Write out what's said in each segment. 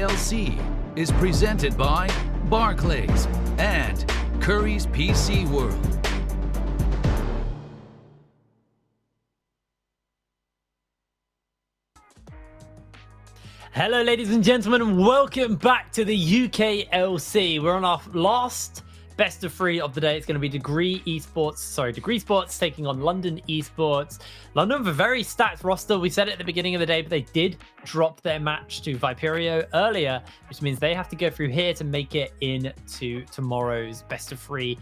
UKLC is presented by Barclays and Curry's PC World. Hello, ladies and gentlemen, and welcome back to the UKLC. We're on our last best of 3 of the day. It's going to be DegreeEsports taking on London Esports. London have a very stacked roster. We said it at the beginning of the day, but they did drop their match to Viperio earlier, which means they have to go through here to make it into tomorrow's best of 3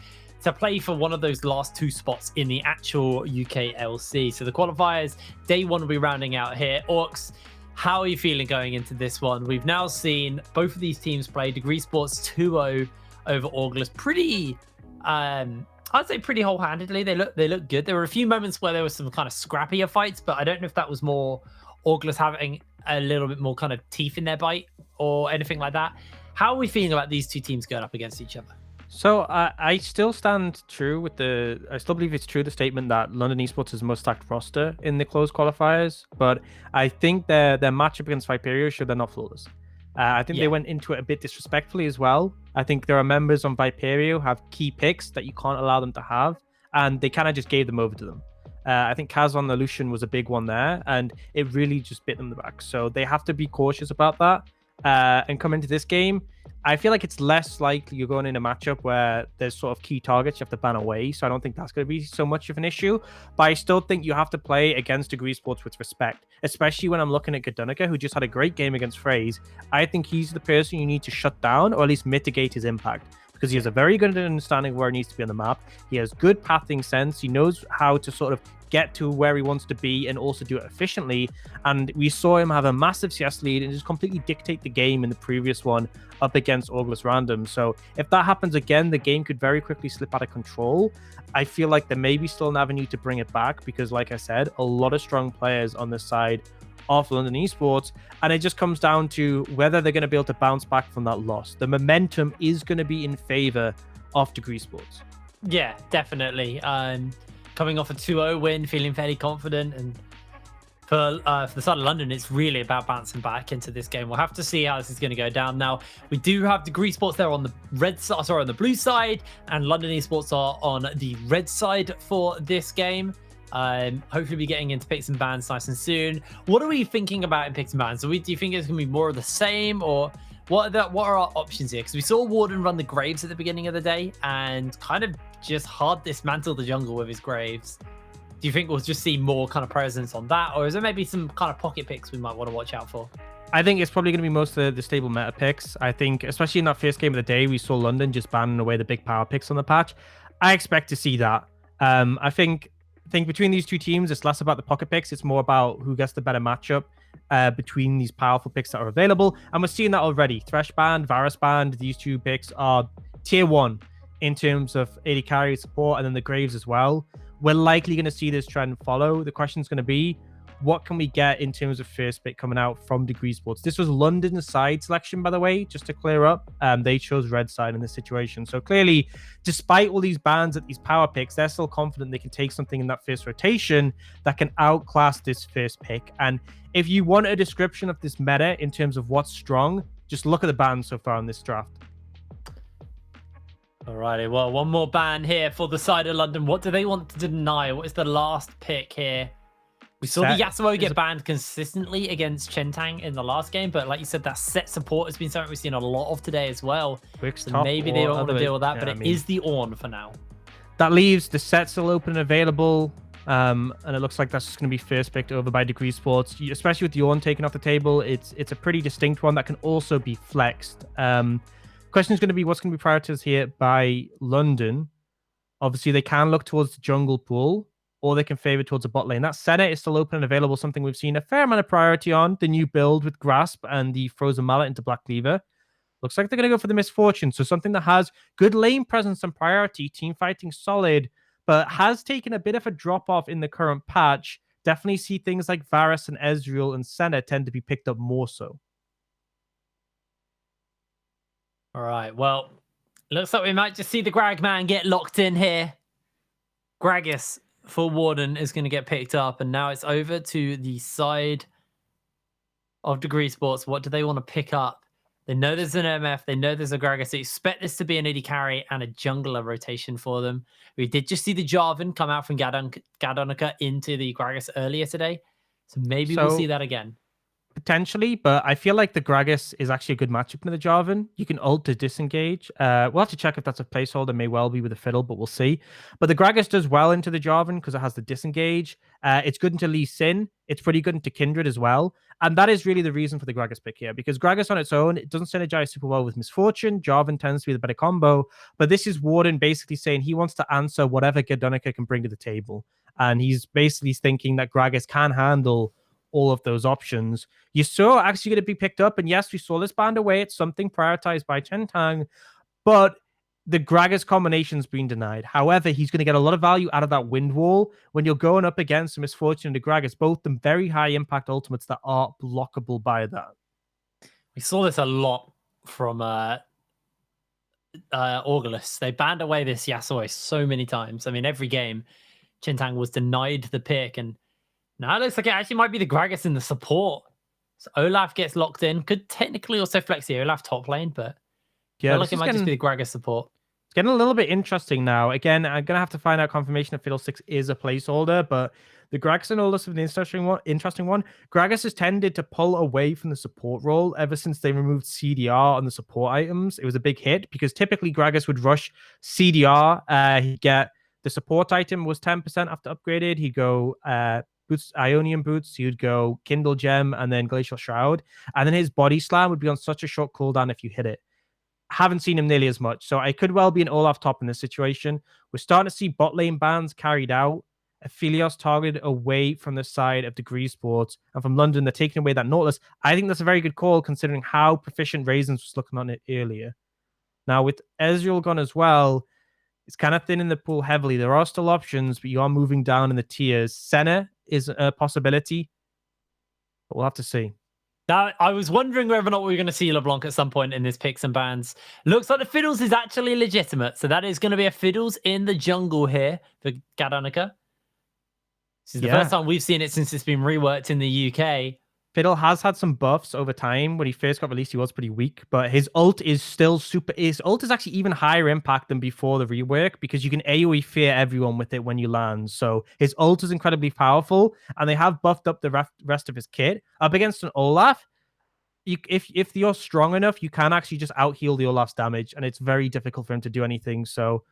to play for one of those last 2 spots in the actual UKLC. So the qualifiers, day 1 will be rounding out here. Orcs, how are you feeling going into this one? We've now seen both of these teams play. DegreeEsports 2-0 over August, pretty I'd say pretty wholehandedly. They look good. There were a few moments where there was some kind of scrappier fights, but I don't know if that was more August having a little bit more kind of teeth in their bite or anything like that. How are we feeling about these two teams going up against each other? So I still stand true with I still believe it's true, the statement that London Esports is the most stacked roster in the closed qualifiers, but I think their matchup against Viperio should not flawless. I think they went into it a bit disrespectfully as well. I think there are members on Viperio who have key picks that you can't allow them to have, and they kind of just gave them over to them. I think Kaz on the Lucian was a big one there, and it really just bit them in the back. So they have to be cautious about that. And come into this game, I feel like it's less likely you're going in a matchup where there's sort of key targets you have to ban away. So I don't think that's going to be so much of an issue. But I still think you have to play against DegreeEsports with respect, especially when I'm looking at Gadunica, who just had a great game against Phrase. I think he's the person you need to shut down or at least mitigate his impact, because he has a very good understanding of where he needs to be on the map. He has good pathing sense. He knows how to sort of get to where he wants to be and also do it efficiently. And we saw him have a massive CS lead and just completely dictate the game in the previous one up against August Random. So if that happens again, the game could very quickly slip out of control. I feel like there may be still an avenue to bring it back because, like I said, a lot of strong players on this side of London Esports, and it just comes down to whether they're going to be able to bounce back from that loss. The momentum is going to be in favor of DegreeEsports. Yeah, definitely. Coming off a 2-0 win, feeling fairly confident, and for the side of London, it's really about bouncing back into this game. We'll have to see how this is going to go down. Now, we do have DegreeEsports there on the on the blue side, and London Esports are on the red side for this game. Hopefully be getting into picks and bans nice and soon. What are we thinking about in picks and bans? Do you think it's going to be more of the same, or what are our options here? Because we saw Warden run the Graves at the beginning of the day and kind of just hard dismantle the jungle with his Graves. Do you think we'll just see more kind of presence on that, or is there maybe some kind of pocket picks we might want to watch out for? I think it's probably going to be most of the stable meta picks. I think, especially in that first game of the day, we saw London just banning away the big power picks on the patch. I expect to see that. I think between these two teams, it's less about the pocket picks. It's more about who gets the better matchup between these powerful picks that are available. And we're seeing that already. Thresh Band, Varus Band, these two picks are tier 1 in terms of AD carry support, and then the Graves as well. We're likely going to see this trend follow. The question is going to be, what can we get in terms of first pick coming out from DegreeEsports? This was London's side selection, by the way, just to clear up. They chose red side in this situation. So clearly, despite all these bans at these power picks, they're still confident they can take something in that first rotation that can outclass this first pick. And if you want a description of this meta in terms of what's strong, just look at the bans so far in this draft. Alrighty, well, one more ban here for the side of London. What do they want to deny? What is the last pick here? We saw the Yasuo get banned consistently against Chentang in the last game, but like you said, that set support has been something we've seen a lot of today as well. So maybe they don't want to deal with that, but it is the Ornn for now. That leaves the set still open and available, and it looks like that's just going to be first picked over by DegreeEsports, especially with the Ornn taken off the table. It's a pretty distinct one that can also be flexed. Question is going to be what's going to be prioritized here by London. Obviously, they can look towards the jungle pool, or they can favor towards a bot lane. That Senate is still open and available, something we've seen a fair amount of priority on. The new build with Grasp and the Frozen Mallet into Black Cleaver. Looks like they're going to go for the Misfortune. So something that has good lane presence and priority, team fighting solid, but has taken a bit of a drop-off in the current patch. Definitely see things like Varus and Ezreal and Senna tend to be picked up more so. All right, well, looks like we might just see the Grag man get locked in here. Gragas for Warden is going to get picked up, and now it's over to the side of DegreeEsports. What do they want to pick up? They know there's an MF. They know there's a Gragas. They expect this to be an AD carry and a jungler rotation for them. We did just see the Jarvan come out from Gadonica into the Gragas earlier today. So maybe we'll see that again. Potentially, but I feel like the Gragas is actually a good matchup in the Jarvan. You can ult to disengage. We'll have to check if that's a placeholder. May well be with a fiddle, but we'll see. But the Gragas does well into the Jarvan because it has the disengage. It's good into Lee Sin. It's pretty good into Kindred as well. And that is really the reason for the Gragas pick here, because Gragas on its own, it doesn't synergize super well with Misfortune. Jarvan tends to be the better combo. But this is Warden basically saying he wants to answer whatever Gadonica can bring to the table. And he's basically thinking that Gragas can handle all of those options. Yasuo actually going to be picked up, and yes, we saw this band away. It's something prioritized by Chen Tang, but the Gragas combination's been denied. However, he's going to get a lot of value out of that wind wall when you're going up against Misfortune and the Gragas, both them very high impact ultimates that are blockable by that. We saw this a lot from August. They banned away this Yasuo so many times. I mean, every game, Chen Tang was denied the pick, and now it looks like it actually might be the Gragas in the support. So Olaf gets locked in. Could technically also flex the Olaf top lane, but I feel like it might just be the Gragas support. It's getting a little bit interesting now. Again, I'm going to have to find out confirmation if Fiddlesticks is a placeholder, but the Gragas and Olaf is an interesting one. Gragas has tended to pull away from the support role ever since they removed CDR on the support items. It was a big hit because typically Gragas would rush CDR. He'd get the support item was 10% after upgraded. He'd go boots, Ionian boots, he would go Kindle Gem and then Glacial Shroud. And then his body slam would be on such a short cooldown if you hit it. Haven't seen him nearly as much. So I could well be an Olaf top in this situation. We're starting to see bot lane bans carried out. Aphelios targeted away from the side of DegreeEsports. And from London, they're taking away that Nautilus. I think that's a very good call considering how proficient Raisins was looking on it earlier. Now with Ezreal gone as well, it's kind of thin in the pool heavily. There are still options, but you are moving down in the tiers. Senna is a possibility, but we'll have to see. Now, I was wondering whether or not we were going to see LeBlanc at some point in this picks and bans. Looks like the Fiddles is actually legitimate. So that is going to be a Fiddles in the jungle here for Gadonica. This is the first time we've seen it since it's been reworked in the UK. Fiddle has had some buffs over time. When he first got released, he was pretty weak, but his ult is still super. His ult is actually even higher impact than before the rework because you can AoE fear everyone with it when you land. So his ult is incredibly powerful, and they have buffed up the rest of his kit. Up against an Olaf, if you're strong enough, you can actually just out heal the Olaf's damage, and it's very difficult for him to do anything. So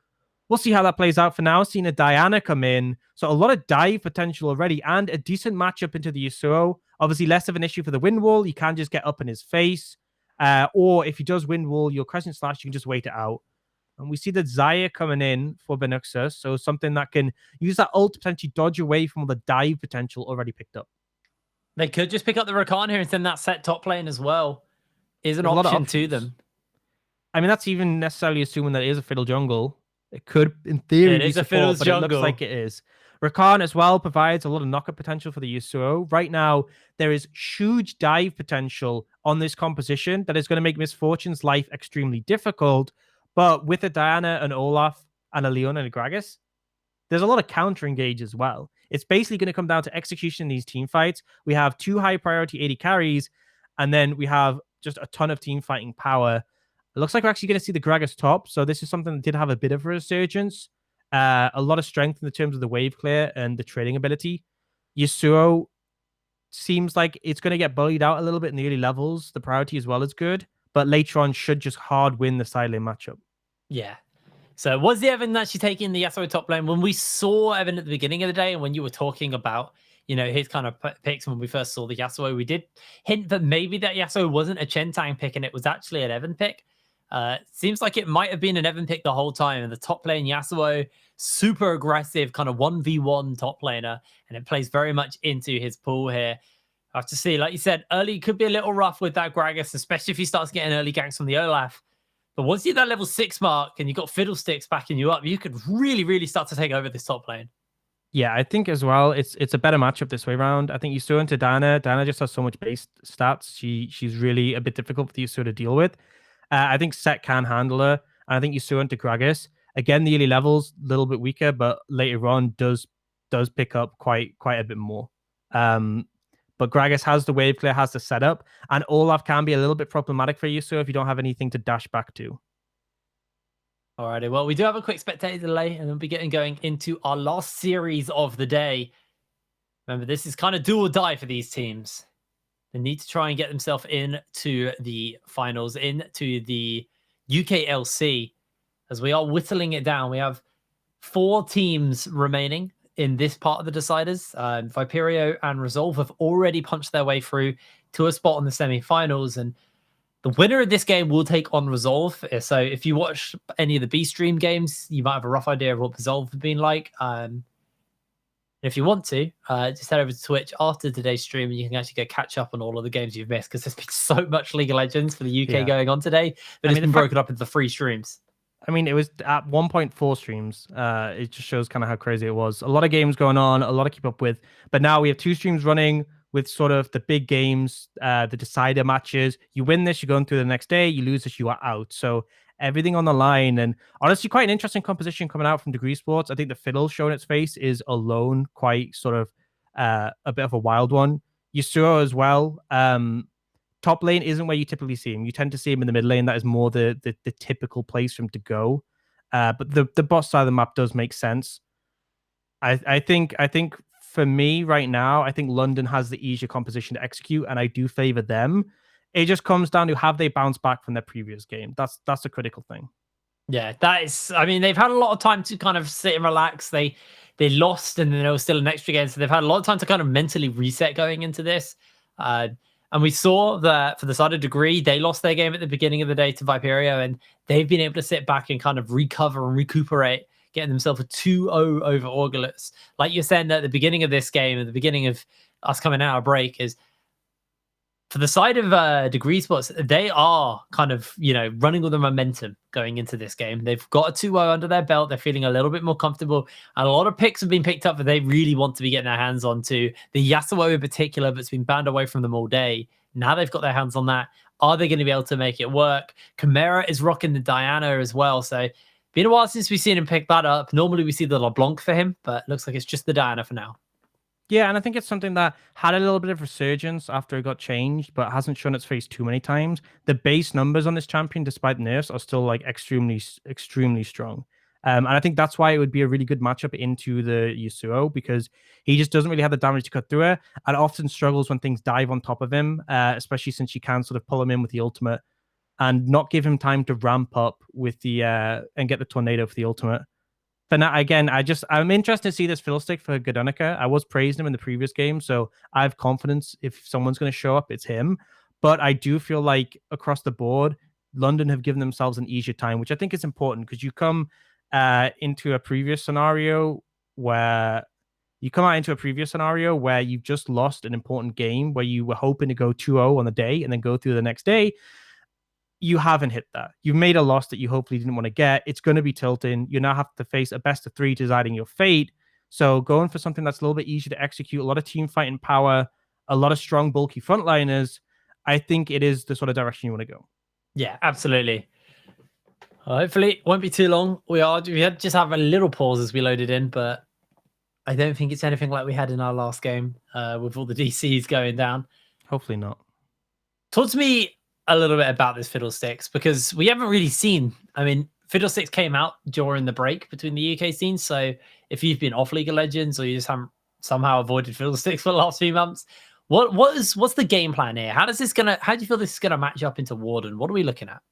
we'll see how that plays out. For now, seeing a Diana come in, so a lot of dive potential already, and a decent matchup into the Yasuo. Obviously, less of an issue for the wind wall. You can just get up in his face. Or if he does wind wall your Crescent Slash, you can just wait it out. And we see the Xayah coming in for Benuxus. So something that can use that ult to potentially dodge away from all the dive potential already picked up. They could just pick up the Rakan here and send that set top lane as well. Is an option to them. I mean, that's even necessarily assuming that it is a Fiddle jungle. It could, in theory, be support, a Fiddle's but jungle. It looks like it is. Rakan as well provides a lot of knockup potential for the Yasuo. Right now, there is huge dive potential on this composition that is going to make Misfortune's life extremely difficult. But with a Diana, an Olaf, and a Leon and a Gragas, there's a lot of counter engage as well. It's basically going to come down to execution in these team fights. We have 2 high priority AD carries, and then we have just a ton of team fighting power. It looks like we're actually going to see the Gragas top. So this is something that did have a bit of a resurgence. A lot of strength in the terms of the wave clear and the trading ability. Yasuo seems like it's going to get bullied out a little bit in the early levels. The priority as well is good, but later on should just hard win the side lane matchup. Yeah. So was the Evan actually taking the Yasuo top lane? When we saw Evan at the beginning of the day and when you were talking about, you know, his kind of picks when we first saw the Yasuo, we did hint that maybe that Yasuo wasn't a Chen Tang pick and it was actually an Evan pick. Seems like it might have been an Evan pick the whole time. And the top lane Yasuo, super aggressive, kind of 1v1 top laner. And it plays very much into his pool here. I have to see, like you said, early could be a little rough with that Gragas, especially if he starts getting early ganks from the Olaf. But once you hit that level 6 mark and you've got Fiddlesticks backing you up, you could really, really start to take over this top lane. Yeah, I think as well, it's a better matchup this way around. I think Yasuo into Diana. Diana just has so much base stats. She's really a bit difficult for Yasuo to deal with. I think Set can handle her. And I think Yasuo into Gragas. Again, the early levels, a little bit weaker, but later on does pick up quite a bit more. But But Gragas has the wave clear, has the setup, and Olaf can be a little bit problematic for you, so if you don't have anything to dash back to. Alrighty, well, we do have a quick spectator delay, and we'll be going into our last series of the day. Remember, this is kind of do or die for these teams. They need to try and get themselves into the finals, into the UKLC. As we are whittling it down, we have 4 teams remaining in this part of the deciders. Viperio and Resolve have already punched their way through to a spot on the semi-finals, and the winner of this game will take on Resolve. So if you watch any of the B-Stream games, you might have a rough idea of what Resolve have been like. If you want to, just head over to Twitch after today's stream, and you can actually go catch up on all of the games you've missed, because there's been so much League of Legends for the UK going on today, but it's been broken up into 3 streams. I mean, it was at 1.4 streams. It just shows kind of how crazy it was. A lot of games going on, a lot to keep up with. But now we have 2 streams running with sort of the big games, the decider matches. You win this, you're going through the next day. You lose this, you are out. So everything on the line. And honestly, quite an interesting composition coming out from DegreeEsports. I think the fiddle showing its face is alone quite sort of a bit of a wild one. Yasuo as well. Top lane isn't where you typically see him. You tend to see him in the mid lane. That is more the typical place for him to go. But the bot side of the map does make sense. I think for me right now, I think London has the easier composition to execute, and I do favor them. It just comes down to, have they bounced back from their previous game? That's a critical thing. Yeah, that is. I mean, they've had a lot of time to kind of sit and relax. They lost, and then there was still an extra game, so they've had a lot of time to kind of mentally reset going into this. And we saw that for the side of Degree, they lost their game at the beginning of the day to Viperio, and they've been able to sit back and kind of recover and recuperate, getting themselves a 2-0 over Augurless. Like you're saying at the beginning of this game, at the beginning of us coming out of break, is for the side of DegreeEsports, they are kind of, running with the momentum going into this game. They've got a 2-0 under their belt. They're feeling a little bit more comfortable. And a lot of picks have been picked up that they really want to be getting their hands on to. The Yasuo in particular, that's been banned away from them all day. Now they've got their hands on that. Are they going to be able to make it work? Chimera is rocking the Diana as well. So been a while since we've seen him pick that up. Normally we see the LeBlanc for him, but looks like it's just the Diana for now. Yeah, and I think it's something that had a little bit of resurgence after it got changed, but hasn't shown its face too many times. The base numbers on this champion, despite nerfs, are still like extremely strong. And I think that's why it would be a really good matchup into the Yasuo, because he just doesn't really have the damage to cut through it, and often struggles when things dive on top of him, especially since you can sort of pull him in with the ultimate and not give him time to ramp up with the and get the tornado for the ultimate. But now, again, I'm interested to see this fiddlestick for Godonica. I was praising him in the previous game, so I have confidence if someone's going to show up, it's him. But I do feel like across the board, London have given themselves an easier time, which I think is important, because you come into a previous scenario where you've just lost an important game where you were hoping to go 2-0 on the day and then go through the next day. You haven't hit that. You've made a loss that you hopefully didn't want to get. It's going to be tilting. You now have to face a best of 3 deciding your fate. So going for something that's a little bit easier to execute, a lot of team fighting power, a lot of strong, bulky frontliners, I think it is the sort of direction you want to go. Yeah, absolutely. Hopefully it won't be too long. We had just have a little pause as we loaded in, but I don't think it's anything like we had in our last game with all the DCs going down. Hopefully not. Talk to me a little bit about this Fiddlesticks, because we haven't really seen. I mean, Fiddlesticks came out during the break between the UK scenes, so if you've been off League of Legends or you just haven't somehow avoided Fiddlesticks for the last few months, what's the game plan here? How do you feel this is gonna match up into Warden? What are we looking at?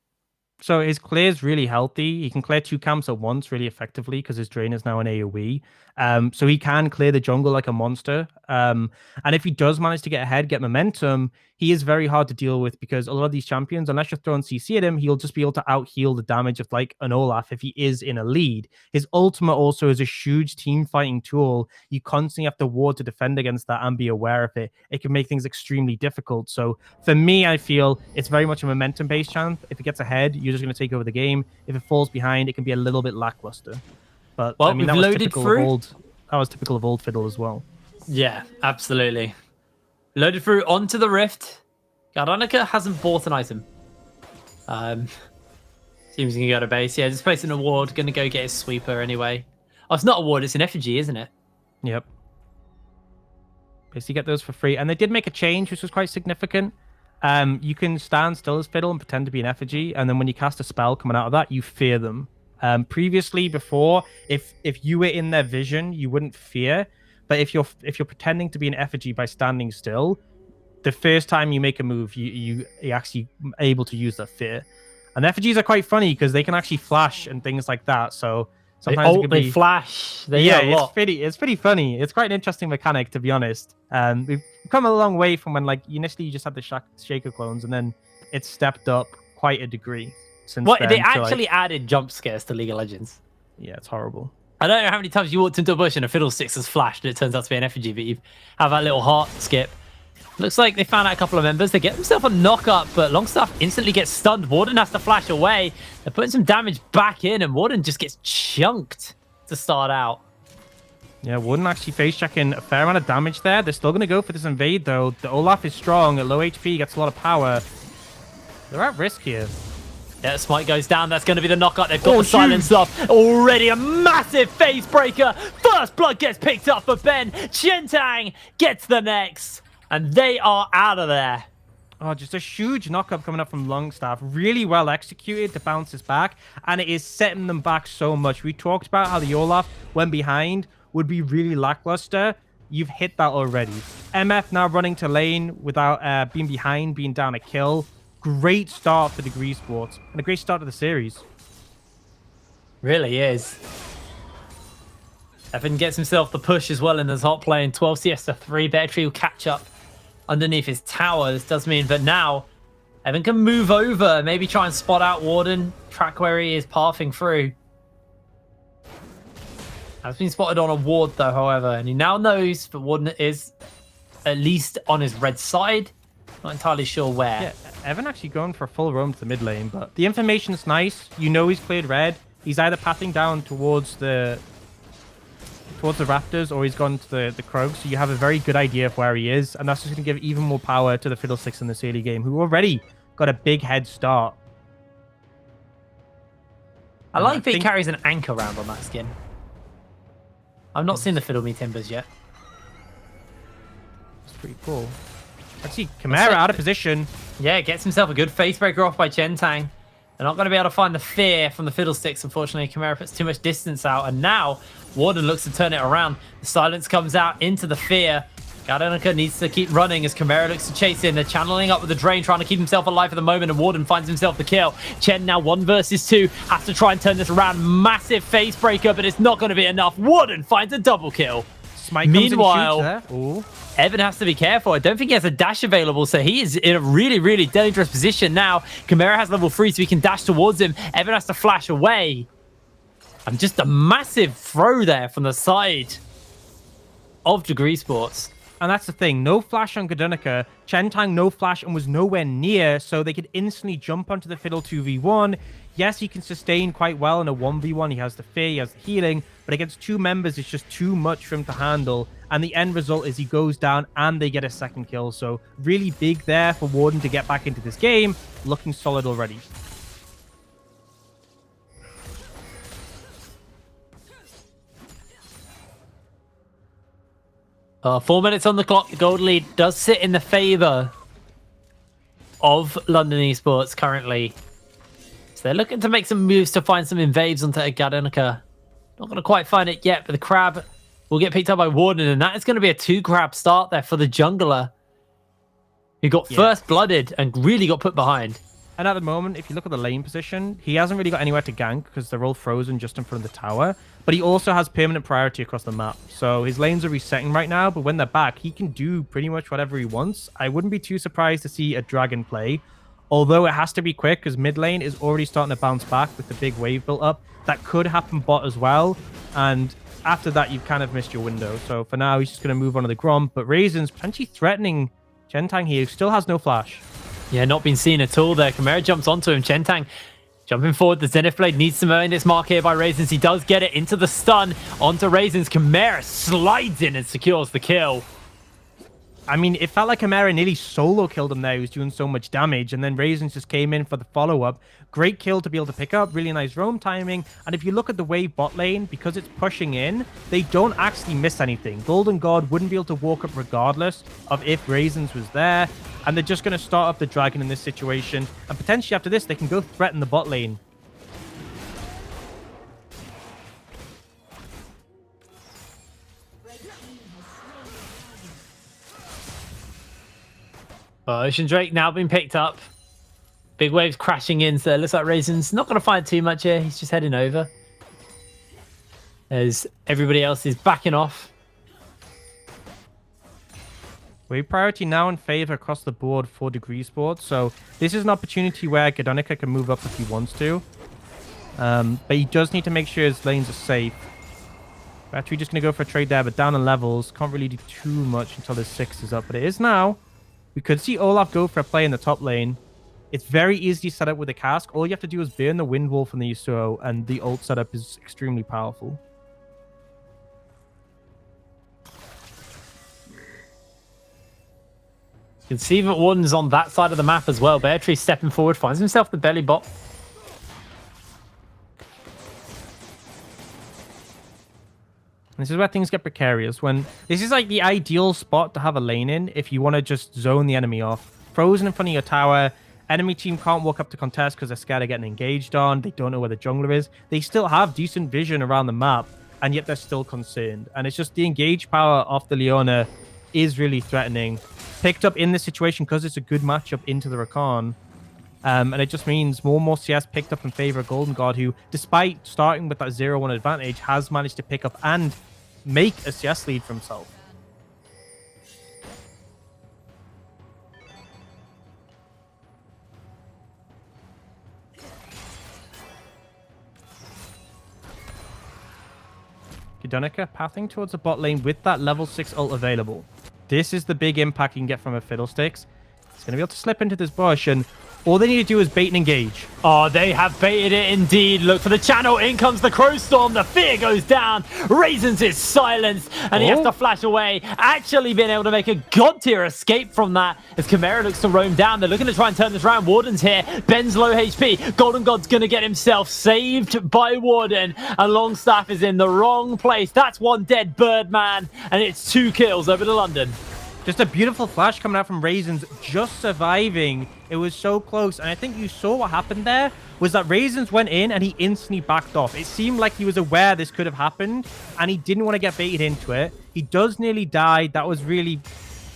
So his clear is really healthy. He can clear 2 camps at once really effectively because his drain is now an AoE. So he can clear the jungle like a monster. And if he does manage to get ahead, get momentum, he is very hard to deal with, because a lot of these champions, unless you're throwing CC at him, he'll just be able to out-heal the damage of like an Olaf if he is in a lead. His ultimate also is a huge team fighting tool. You constantly have to ward to defend against that and be aware of it. It can make things extremely difficult. So for me, I feel it's very much a momentum-based champ. If it gets ahead, you're just going to take over the game. If it falls behind, it can be a little bit lackluster. But well, I mean, that was typical of old Fiddle as well. Yeah, absolutely. Loaded through onto the Rift. Gardanica hasn't bought an item. Seems he can go to base. Yeah, just placing an award. Going to go get his sweeper anyway. Oh, it's not a ward. It's an effigy, isn't it? Yep. Basically get those for free. And they did make a change, which was quite significant. You can stand still as Fiddle and pretend to be an effigy, and then when you cast a spell coming out of that, you fear them. Previously, before, if you were in their vision, you wouldn't fear. But if you're pretending to be an effigy by standing still, the first time you make a move, you're actually able to use that fear. And effigies are quite funny because they can actually flash and things like that. So sometimes it could be... they flash. It's pretty funny. It's quite an interesting mechanic, to be honest. We've come a long way from when initially you just had the Shaker clones, and then it's stepped up quite a degree since then. They actually added jump scares to League of Legends. Yeah, it's horrible. I don't know how many times you walked into a bush and a Fiddlesticks has flashed and it turns out to be an effigy, but you have that little heart skip. Looks like they found out a couple of members. They get themselves a knock-up, but Longstaff instantly gets stunned. Warden has to flash away. They're putting some damage back in, and Warden just gets chunked to start out. Yeah, Warden actually face-checking a fair amount of damage there. They're still going to go for this invade, though. The Olaf is strong. At low HP, gets a lot of power. They're at risk here. Yeah, Smite goes down. That's going to be the knockout. They've got the silence up. Already a massive phase breaker. First blood gets picked up for Ben. Chentang gets the next. And they are out of there. Oh, just a huge knockup coming up from Longstaff. Really well executed to bounce this back. And it is setting them back so much. We talked about how the Olaf, when behind, would be really lackluster. You've hit that already. MF now running to lane without being behind, being down a kill. Great start for DegreeEsports. And a great start to the series. Really is. Evan gets himself the push as well in his hot plane. 12 CS to 3. Beartree will catch up underneath his tower. This does mean that now Evan can move over, maybe try and spot out Warden, track where he is pathing through. Has been spotted on a ward though, however, and he now knows that Warden is at least on his red side. Not entirely sure where. Yeah, Evan actually going for a full roam to the mid lane, but the information's nice. You know he's cleared red. He's either pathing down towards the Raptors, or he's gone to the Krog, so you have a very good idea of where he is, and that's just going to give even more power to the Fiddlesticks in this early game, who already got a big head start. I like that he carries an anchor round on that skin. I've not seen the Fiddle Me Timbers yet. It's pretty cool. Actually, Chimera out of position. Yeah, gets himself a good facebreaker off by Chentang. They're not going to be able to find the fear from the Fiddlesticks, unfortunately. Chimera puts too much distance out, and now Warden looks to turn it around. The silence comes out into the fear. Gardenica needs to keep running as Chimera looks to chase in. They're channeling up with the Drain, trying to keep himself alive for the moment, and Warden finds himself the kill. Chen now 1 versus 2, has to try and turn this around. Massive face breaker, but it's not going to be enough. Warden finds a double kill. Smite Meanwhile, Evan has to be careful. I don't think he has a dash available, so he is in a really, really dangerous position now. Chimera has level 3, so he can dash towards him. Evan has to flash away. And just a massive throw there from the side of DegreeEsports. And that's the thing. No flash on Gardenica. Chentang, no flash, and was nowhere near, so they could instantly jump onto the Fiddle 2v1. Yes, he can sustain quite well in a 1v1. He has the fear, he has the healing, but against 2 members, it's just too much for him to handle. And the end result is he goes down and they get a second kill. So really big there for Warden to get back into this game. Looking solid already. 4 minutes on the clock. The gold lead does sit in the favor of London Esports currently. So they're looking to make some moves to find some invades onto Gardenica. Not going to quite find it yet, but the crab will get picked up by Warden, and that is going to be a 2-crab start there for the jungler, who got first blooded and really got put behind. And at the moment, if you look at the lane position, he hasn't really got anywhere to gank because they're all frozen just in front of the tower. But he also has permanent priority across the map. So his lanes are resetting right now, but when they're back, he can do pretty much whatever he wants. I wouldn't be too surprised to see a dragon play, although it has to be quick because mid lane is already starting to bounce back with the big wave built up. That could happen bot as well, and after that, you've kind of missed your window. So for now, he's just going to move on to the Grom, but Raisin's potentially threatening Chentang here, who still has no flash. Yeah, not been seen at all there. Chimera jumps onto him. Chentang jumping forward. The Zenith Blade needs to earn this mark here by Raisins. He does get it into the stun onto Raisins. Chimera slides in and secures the kill. I mean, it felt like Chimera nearly solo killed him there. He was doing so much damage. And then Raisins just came in for the follow-up. Great kill to be able to pick up. Really nice roam timing. And if you look at the wave bot lane, because it's pushing in, they don't actually miss anything. Golden God wouldn't be able to walk up regardless of if Raisins was there. And they're just going to start up the dragon in this situation. And potentially after this, they can go threaten the bot lane. Well, Ocean Drake now been picked up. Big waves crashing in, so it looks like Raisin's not going to find too much here. He's just heading over. As everybody else is backing off. Wave priority now in favor across the board for DegreeEsports. So this is an opportunity where Gadonica can move up if he wants to. But he does need to make sure his lanes are safe. We're actually just going to go for a trade there, but down in levels. Can't really do too much until his 6 is up, but it is now. We could see Olaf go for a play in the top lane. It's very easy to set up with a cask. All you have to do is burn the Wind Wall from the Yasuo, and the ult setup is extremely powerful. You can see that Warden's on that side of the map as well. Beartree stepping forward, finds himself the belly bot. This is where things get precarious. When this is like the ideal spot to have a lane in if you want to just zone the enemy off. Frozen in front of your tower. Enemy team can't walk up to contest because they're scared of getting engaged on. They don't know where the jungler is. They still have decent vision around the map, and yet they're still concerned. And it's just the engage power of the Leona is really threatening. Picked up in this situation because it's a good matchup into the Rakan. And it just means more and more CS picked up in favor of Golden God, who, despite starting with that 0-1 advantage, has managed to pick up and make a CS lead for himself. Gadonica pathing towards the bot lane with that level 6 ult available. This is the big impact you can get from a Fiddlesticks. He's going to be able to slip into this bush, and all they need to do is bait and engage. Oh, they have baited it indeed. Look for the channel. In comes the Crow Storm. The fear goes down. Raisins is silenced, and he has to flash away. Actually being able to make a god tier escape from that as Chimera looks to roam down. They're looking to try and turn this around. Warden's here. Ben's low HP. Golden God's going to get himself saved by Warden, and Longstaff is in the wrong place. That's one dead Birdman, and it's 2 kills over to London. Just a beautiful flash coming out from Raisins, just surviving. It was so close. And I think you saw what happened there was that Raisins went in and he instantly backed off. It seemed like he was aware this could have happened and he didn't want to get baited into it. He does nearly die. That was really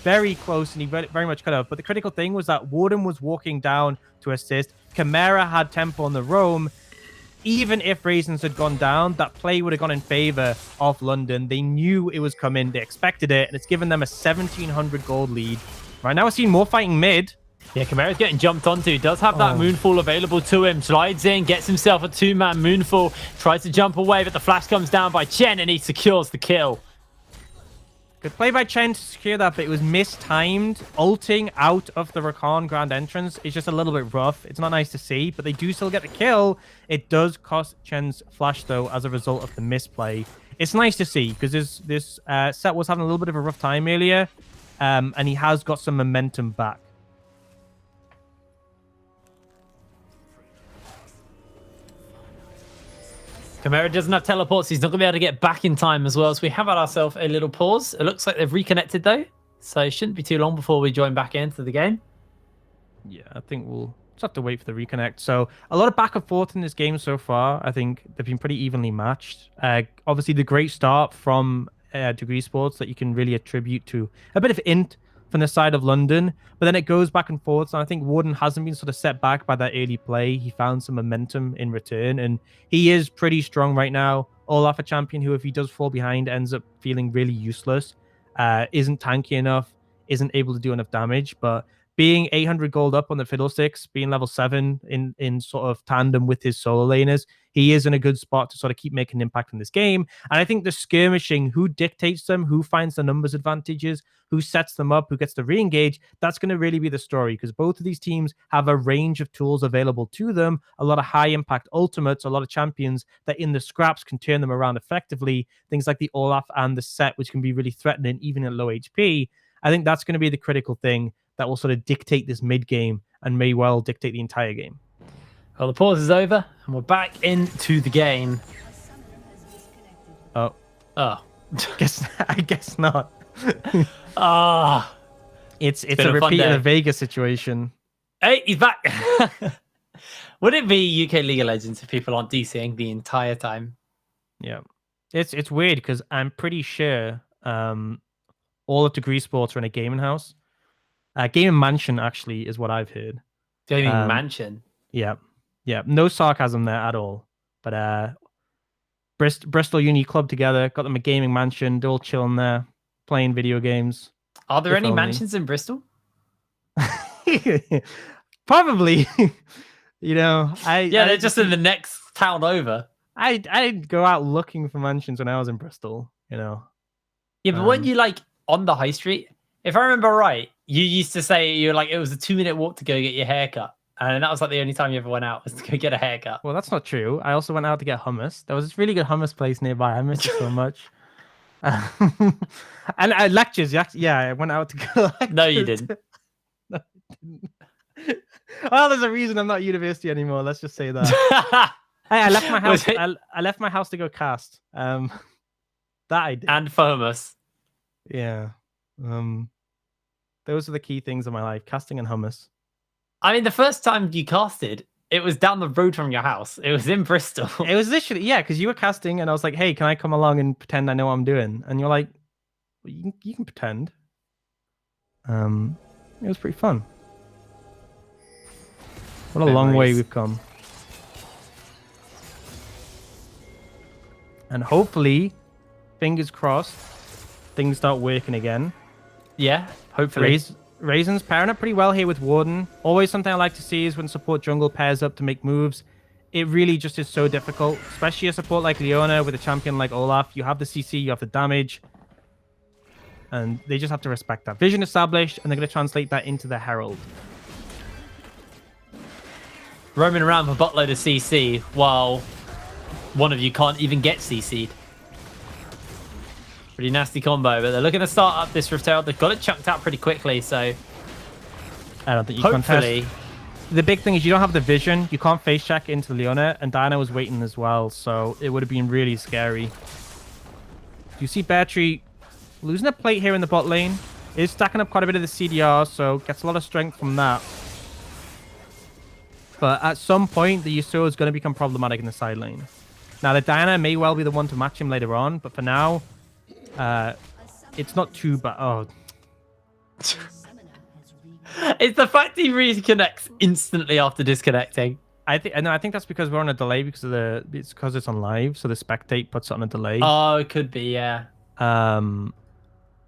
very close and he very much could have. But the critical thing was that Warden was walking down to assist. Chimera had tempo on the roam. Even if Raisins had gone down, that play would have gone in favor of London. They knew it was coming. They expected it. And it's given them a 1,700 gold lead. Right now, we're seeing more fighting mid. Yeah, Chimera's getting jumped onto. Does have that Moonfall available to him. Slides in, gets himself a 2-man Moonfall. Tries to jump away, but the flash comes down by Chen, and he secures the kill. Good play by Chen to secure that, but it was mistimed. Ulting out of the Rakan Grand Entrance is just a little bit rough. It's not nice to see, but they do still get the kill. It does cost Chen's flash, though, as a result of the misplay. It's nice to see, because this set was having a little bit of a rough time earlier, and he has got some momentum back. Chimera doesn't have teleports. He's not going to be able to get back in time as well. So we have had ourselves a little pause. It looks like they've reconnected, though. So it shouldn't be too long before we join back into the game. Yeah, I think we'll just have to wait for the reconnect. So a lot of back and forth in this game so far. I think they've been pretty evenly matched. Obviously, the great start from DegreeEsports that you can really attribute to a bit of int from the side of London, but then it goes back and forth. And I think Warden hasn't been sort of set back by that early play. He found some momentum in return, and he is pretty strong right now. Olaf, a champion who, if he does fall behind, ends up feeling really useless. Isn't tanky enough, isn't able to do enough damage, but being 800 gold up on the Fiddlesticks, being level 7 in sort of tandem with his solo laners, he is in a good spot to sort of keep making an impact in this game. And I think the skirmishing, who dictates them, who finds the numbers advantages, who sets them up, who gets to re-engage, that's going to really be the story, because both of these teams have a range of tools available to them, a lot of high-impact ultimates, a lot of champions that in the scraps can turn them around effectively, things like the Olaf and the Set, which can be really threatening even at low HP. I think that's going to be the critical thing that will sort of dictate this mid game and may well dictate the entire game. Well, the pause is over, and we're back into the game. Oh, Oh, I guess not. ah, It's been a a fun repeat of day. the Vegas situation. hey, he's back. Would it be UK League of Legends if people aren't DCing the entire time? Yeah, it's weird because I'm pretty sure all of DegreeEsports are in a gaming house. Gaming mansion actually is what I've heard. Gaming mansion. Yeah, no sarcasm there at all. But Bristol Uni Club together, got them a gaming mansion. They're all chilling there, playing video games. Are there If any only. mansions in Bristol? Probably. They're just in the next town over. I didn't go out looking for mansions when I was in Bristol. Yeah, but weren't you like on the high street? If I remember right, you used to say you're like it was a 2-minute walk to go get your haircut, and that was like the only time you ever went out was to go get a haircut. Well, that's not true. I also went out to get hummus. There was this really good hummus place nearby. I missed it so much. And lectures. Yeah, I went out to go. No, you didn't. No, I didn't. Well, there's a reason I'm not at university anymore. Let's just say that. I left my house. I left my house to go cast. That I did. And for hummus. Yeah. Those are the key things in my life: casting and hummus. I mean, the first time you casted, it was down the road from your house. It was in Bristol. It was literally, yeah, because you were casting, and I was like, "Hey, can I come along and pretend I know what I'm doing?" And you're like, well, "You can pretend." It was pretty fun. What a long way we've come. And hopefully, fingers crossed, things start working again. Yeah, hopefully. Raisin's pairing up pretty well here with Warden. Always something I like to see is when support jungle pairs up to make moves. It really just is so difficult, especially a support like Leona with a champion like Olaf. You have the CC, you have the damage, and they just have to respect that. Vision established, and they're going to translate that into the Herald. Roaming around for buttload of CC while one of you can't even get CC'd. Pretty nasty combo, but they're looking to start up this Rift Herald. They've got it chunked out pretty quickly, so I don't think you hopefully. contest. The big thing is you don't have the vision. You can't face check into Leona, and Diana was waiting as well, so it would have been really scary. You see Beartree losing a plate here in the bot lane. Is stacking up quite a bit of the CDR, so gets a lot of strength from that. But at some point, the Yasuo is going to become problematic in the side lane. Now, the Diana may well be the one to match him later on, but for now, it's not too bad. Oh. It's the fact he reconnects instantly after disconnecting. I think that's because we're on a delay because it's on live, so the spectate puts it on a delay. Oh, it could be, yeah.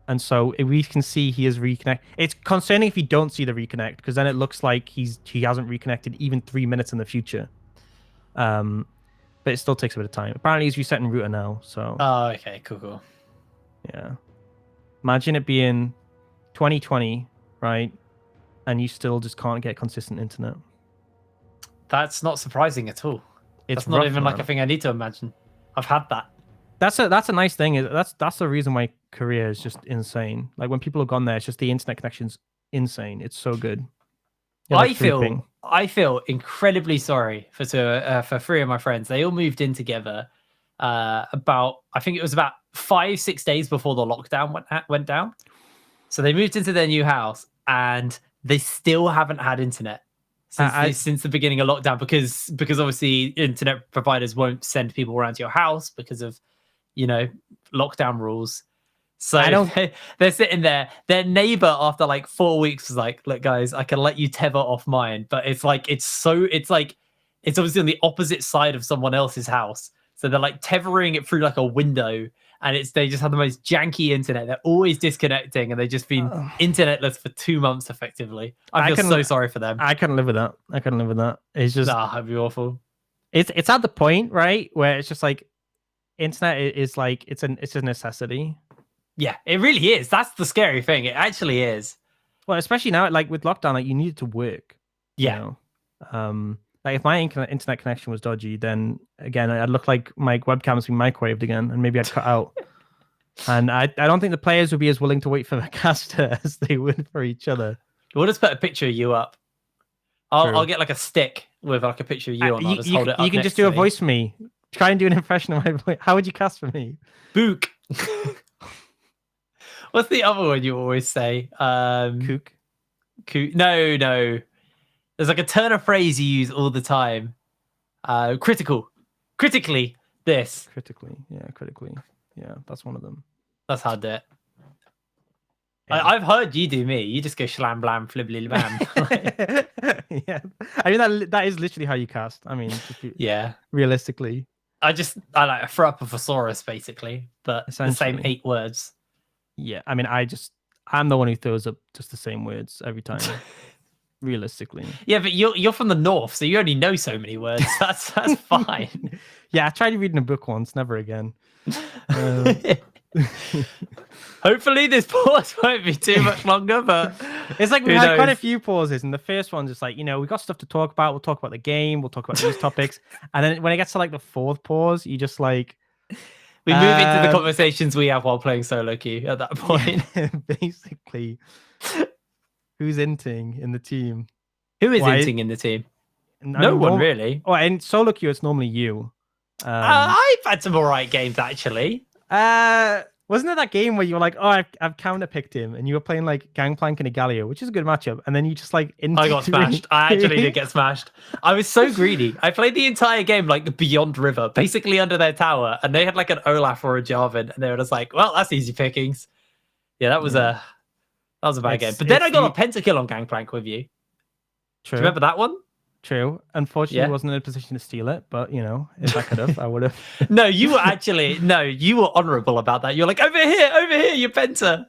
And so we can see he is reconnect. It's concerning if you don't see the reconnect, because then it looks like he hasn't reconnected even 3 minutes in the future. But it still takes a bit of time. Apparently he's resetting router now, so. Oh, okay, cool. Yeah. Imagine it being 2020, right? And you still just can't get consistent internet. That's not surprising at all. It's That's not rough, even like man. a thing I need to imagine. I've had that. That's a nice thing. That's the reason my career is just insane. Like when people have gone there, it's just the internet connection's insane. It's so good. Yeah, I feel incredibly sorry for three of my friends. They all moved in together I think it was about 5-6 days before the lockdown went down. So they moved into their new house and they still haven't had internet since the beginning of lockdown because obviously internet providers won't send people around to your house because of lockdown rules. So they're sitting there. Their neighbor after like 4 weeks was like, "Look, guys, I can let you tether off mine, but it's obviously on the opposite side of someone else's house. So they're like tethering it through like a window, and they just have the most janky internet. They're always disconnecting, and they've just been internetless for 2 months effectively. I feel so sorry for them. I couldn't live with that. It's just that'd be awful. It's at the point, right, where it's just like internet is like it's a necessity. Yeah, it really is. That's the scary thing. It actually is. Well, especially now, like with lockdown, like you need it to work. Yeah. Like if my internet connection was dodgy, then again, I'd look like my webcam's been microwaved again, and maybe I'd cut out. And I don't think the players would be as willing to wait for the caster as they would for each other. We'll just put a picture of you up. I'll get like a stick with like a picture of you on. I'll just hold it up. You can just do a voice for me. Try and do an impression of my voice. How would you cast for me? Book. What's the other one you always say? Kook. No. There's like a turn of phrase you use all the time. Critically, this. Critically. Yeah, that's one of them. That's how I do it. Yeah. I've heard you do me. You just go shlam blam flibbly bam. Yeah, I mean that is literally how you cast. I mean, yeah. Realistically, I like throw up a thesaurus basically, but the same 8 words. Yeah, I mean, I'm the one who throws up just the same words every time. Realistically. Yeah, but you're from the north, so you only know so many words. That's fine. Yeah, I tried reading a book once, never again. Hopefully this pause won't be too much longer, but it's like we had quite a few pauses, and the first one's just like, we got stuff to talk about. We'll talk about the game, we'll talk about these topics, and then when it gets to like the 4th pause, you just like we move into the conversations we have while playing solo queue at that point. Basically, who's inting in the team? Who is inting in the team? No one really. Oh, in solo queue, it's normally you. I've had some alright games actually. Wasn't it that game where you were like, oh, I've counter-picked him, and you were playing like Gangplank and Igalio, which is a good matchup, and then you just like... I got smashed. I actually did get smashed. I was so greedy. I played the entire game like the Beyond River, basically under their tower, and they had like an Olaf or a Jarvan, and they were just like, well, that's easy pickings. Yeah, that was a bad game. But then I got a pentakill on Gangplank with you. True. Do you remember that one? True. Unfortunately, I wasn't in a position to steal it, but if I could have, I would have. No, you were honourable about that. You're like, over here, you penta.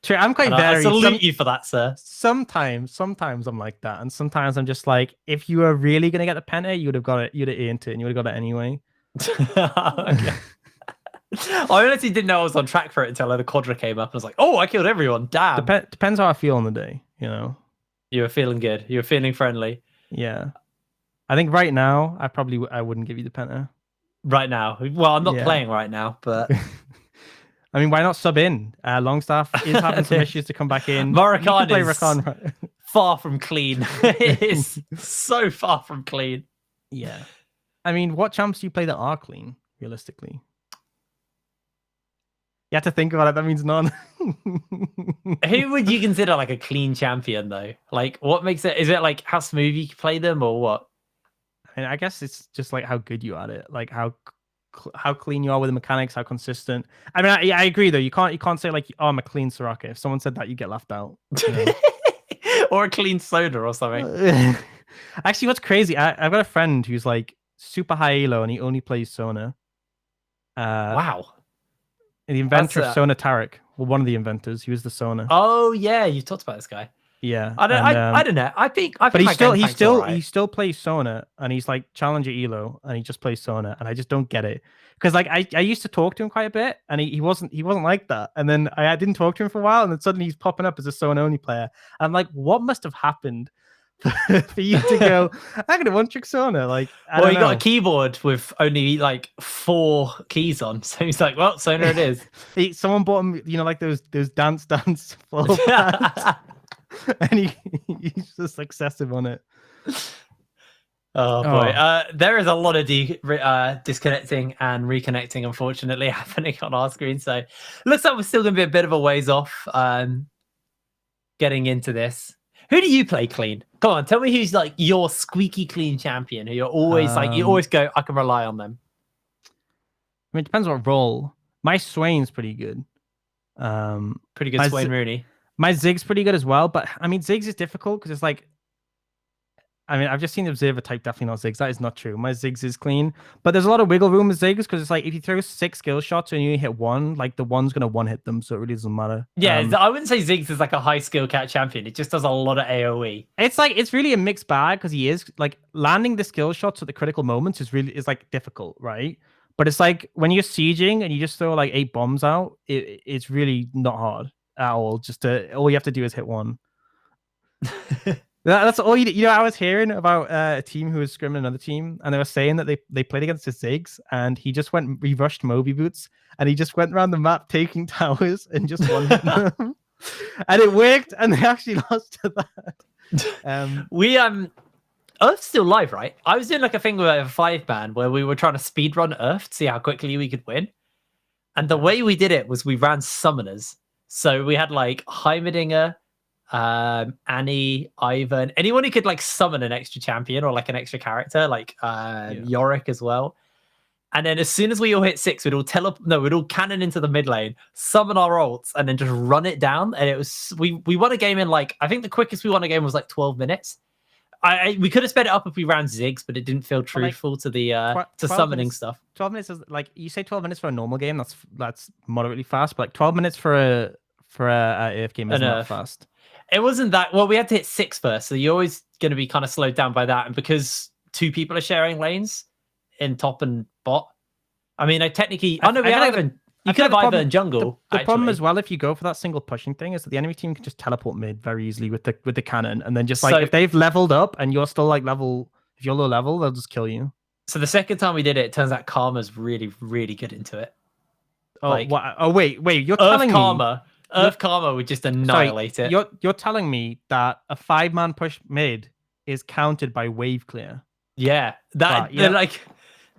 True, I'm quite varied. I salute you for that, sir. Sometimes I'm like that, and sometimes I'm just like, if you were really gonna get the penta, you would have got it. You'd have earned it, and you would have got it anyway. I honestly didn't know I was on track for it until the quadra came up. And I was like, oh, I killed everyone. Damn. Depends how I feel on the day, You were feeling good. You were feeling friendly. Yeah, I think right now I wouldn't give you the penta. Right now, well, I'm not playing right now, but I mean, why not sub in? Longstaff is having some issues to come back in. Rakan is far from clean. It is so far from clean. Yeah, I mean, what champs do you play that are clean? Realistically, you have to think about it. That means none. Who would you consider like a clean champion though? Like, what makes it? Is it like how smooth you play them, or what? I mean, I guess it's just like how good you are at it, like how clean you are with the mechanics, how consistent. I mean, I agree though. You can't say like, oh, I'm a clean Soraka. If someone said that, you get laughed out. Or a clean soda or something. Actually, what's crazy? I've got a friend who's like super high elo and he only plays Sona. Wow. The inventor of Sona Tarek. Well, one of the inventors. He was the Sona. Oh yeah, you talked about this guy. Yeah. I don't know. I think but he still plays Sona, and he's like challenger elo, and he just plays Sona, and I just don't get it. Because like I used to talk to him quite a bit, and he wasn't like that. And then I didn't talk to him for a while, and then suddenly he's popping up as a Sona only player. And I'm like, what must have happened for you to go, I'm gonna one trick Sona? Like, well, he got a keyboard with only like 4 keys on, so he's like, well, Sona it is. Someone bought him, like those dance full bands. And he's just excessive on it. Oh boy, there is a lot of disconnecting and reconnecting, unfortunately, happening on our screen. So looks like we're still going to be a bit of a ways off getting into this. Who do you play clean? Come on, tell me who's like your squeaky clean champion. Who you're always like, you always go, I can rely on them. I mean, it depends what role. My Swain's pretty good. Pretty good Swain Rooney. My Zig's pretty good as well, but I mean, Ziggs is difficult because it's like, I mean, I've just seen the Observer type, definitely not Ziggs. That is not true. My Ziggs is clean, but there's a lot of wiggle room with Ziggs because it's like, if you throw 6 skill shots and you hit 1, like the one's going to one-hit them, so it really doesn't matter. Yeah, I wouldn't say Ziggs is like a high skill cat champion. It just does a lot of AoE. It's like, it's really a mixed bag because he is like landing the skill shots at the critical moments is like difficult, right? But it's like when you're sieging and you just throw like 8 bombs out, it's really not hard at all. All you have to do is hit 1. That's all you know. I was hearing about a team who was scrimming another team, and they were saying that they played against the Ziggs, and he rushed Moby Boots, and he just went around the map taking towers and just one hitting them, and it worked, and they actually lost to that. Earth's still live, right? I was doing like a thing with a 5-man where we were trying to speed run Earth to see how quickly we could win, and the way we did it was we ran summoners. So we had like Heimerdinger, Annie, Ivan, anyone who could like summon an extra champion or like an extra character, like Yorick as well. And then as soon as we all hit 6, we'd all cannon into the mid lane, summon our ults, and then just run it down. And it was we won a game in like, I think the quickest we won a game was like 12 minutes. We could have sped it up if we ran Ziggs, but it didn't feel truthful to the to summoning minutes, stuff. 12 minutes is like, you say 12 minutes for a normal game, that's moderately fast, but like 12 minutes for a Earth game is not fast. It wasn't that well. We had to hit 6 first, so you're always going to be kind of slowed down by that. And because 2 people are sharing lanes in top and bot, I mean, I technically, we had Ivan. You could have Ivan in jungle. The problem as well, if you go for that single pushing thing, is that the enemy team can just teleport mid very easily with the cannon, and then just like if they've leveled up and you're still like if you're low level, they'll just kill you. So the second time we did it, it turns out Karma's really, really good into it. Oh, like, wait, you're telling me Earth Karma would just annihilate it. You're telling me that a 5-man push mid is counted by wave clear? Yeah, that